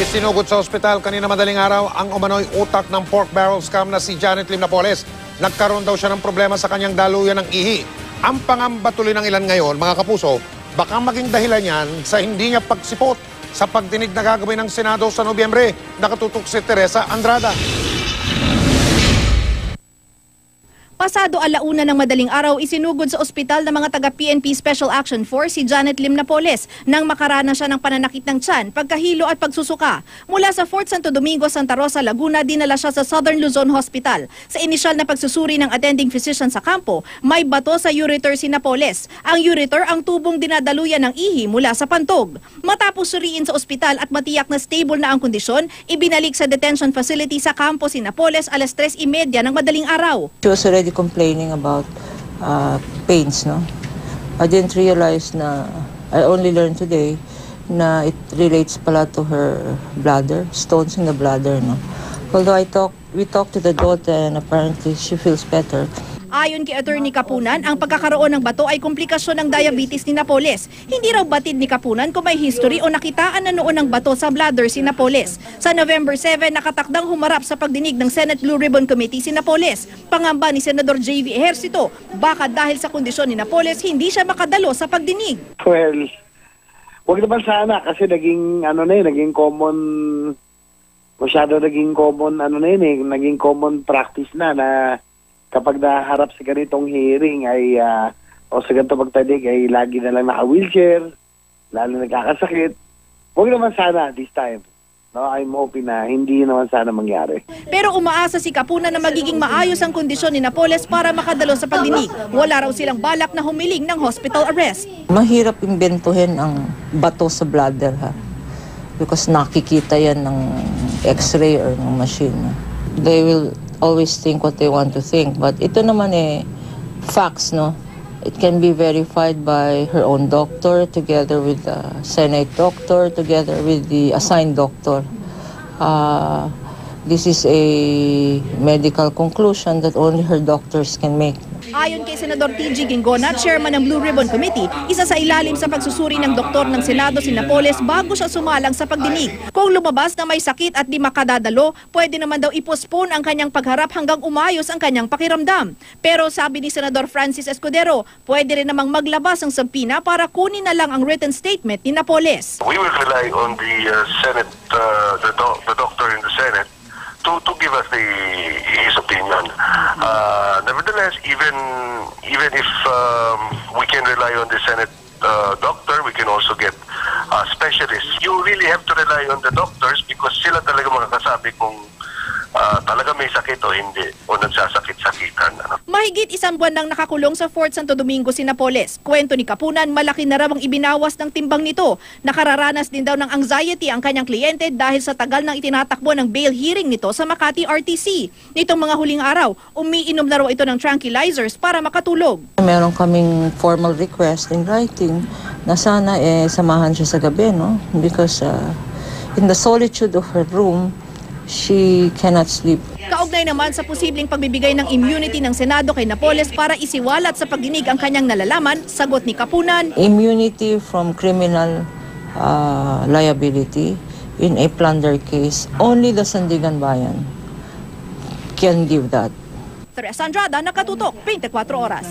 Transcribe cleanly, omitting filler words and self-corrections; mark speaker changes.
Speaker 1: Isinugod sa ospital kanina madaling araw ang umano'y utak ng pork barrel scam na si Janet Lim Napoles. Nagkaroon daw siya ng problema sa kanyang daluyan ng ihi. Ang pangamba tuloy ng ilan ngayon, mga kapuso, baka maging dahilan yan sa hindi niya pagsipot sa pagdinig na gagawin ng Senado sa Nobyembre. Nakatutok si Teresa Andrada.
Speaker 2: Pasado 1:00 ng madaling araw, isinugod sa ospital ng mga taga-PNP Special Action Force si Janet Lim Napoles nang makaranas siya ng pananakit ng tiyan, pagkahilo at pagsusuka. Mula sa Fort Santo Domingo, Santa Rosa, Laguna, dinala siya sa Southern Luzon Hospital. Sa inisyal na pagsusuri ng attending physician sa kampo, may bato sa ureter si Napoles. Ang ureter ang tubong dinadaluyan ng ihi mula sa pantog. Matapos suriin sa ospital at matiyak na stable na ang kondisyon, ibinalik sa detention facility sa kampo si Napoles 3:30 ng madaling araw.
Speaker 3: She was already complaining about pains, no? I didn't realize na, I only learned today na it relates pala to her bladder, stones in the bladder, no? Although we talked to the daughter and apparently she feels better.
Speaker 2: Ayon kay Attorney Kapunan, ang pagkakaroon ng bato ay komplikasyon ng diabetes ni Napoles. Hindi raw batid ni Kapunan kung may history o nakitaan na noon ng bato sa bladder si Napoles. Sa November 7, nakatakdang humarap sa pagdinig ng Senate Blue Ribbon Committee si Napoles. Pangamba ni Senador J.V. Ejercito, baka dahil sa kondisyon ni Napoles, hindi siya makadalo sa pagdinig.
Speaker 4: Well, wag naman sana kasi naging naging common, masyado naging common naging common practice na kapag naharap sa ganitong hearing ay o sa ganitong magtadig ay lagi na lang naka-wheelchair, lalo nagkakasakit. Huwag naman sana this time. No, I'm hoping na hindi naman sana mangyari.
Speaker 2: Pero umaasa si Kapunan na magiging maayos ang kondisyon ni Napoles para makadalo sa pagdinig. Wala raw silang balak na humiling ng hospital arrest.
Speaker 3: Mahirap imbentuhin ang bato sa bladder, ha? Because nakikita yan ng x-ray or ng machine. They will always think what they want to think. But ito naman facts, no? It can be verified by her own doctor, together with the Senate doctor, together with the assigned doctor. This is a medical conclusion that only her doctors can make.
Speaker 2: Ayon kay Senador T.G. Ginggona, chairman ng Blue Ribbon Committee, isa sa ilalim sa pagsusuri ng doktor ng Senado si Napoles bago siya sumalang sa pagdinig. Kung lumabas na may sakit at di makadadalo, pwede naman daw i-postpone ang kanyang pagharap hanggang umayos ang kanyang pakiramdam. Pero sabi ni Senador Francis Escudero, pwede rin namang maglabas ang subpoena para kunin na lang ang written statement ni Napoles.
Speaker 5: We will rely on the Senate, the doctor in the Senate, to give us his opinion. Nevertheless, even if we can rely on the Senate doctor, we can also get specialists. You really have to rely on the doctors because sila talaga makakasabi kung talaga may sakit o hindi, o nagsasakit-sakitan.
Speaker 2: Mahigit 1 buwan nang nakakulong sa Fort Santo Domingo si Napoles. Kwento ni Kapunan, malaki na raw ang ibinawas ng timbang nito. Nakararanas din daw ng anxiety ang kanyang kliyente dahil sa tagal ng itinatakbo ng bail hearing nito sa Makati RTC. Nitong mga huling araw, umiinom na raw ito ng tranquilizers para makatulog.
Speaker 3: Meron kaming formal request in writing na sana samahan siya sa gabi, no? Because in the solitude of her room, she cannot sleep.
Speaker 2: Kaugnay naman sa posibleng pagbibigay ng immunity ng Senado kay Napoles para isiwalat sa pagdinig ang kanyang nalalaman, sagot ni Kapunan,
Speaker 3: immunity from criminal liability in a plunder case, only the Sandigan Bayan can give that.
Speaker 2: Teresa Andrada, Nakatutok, 24 Oras.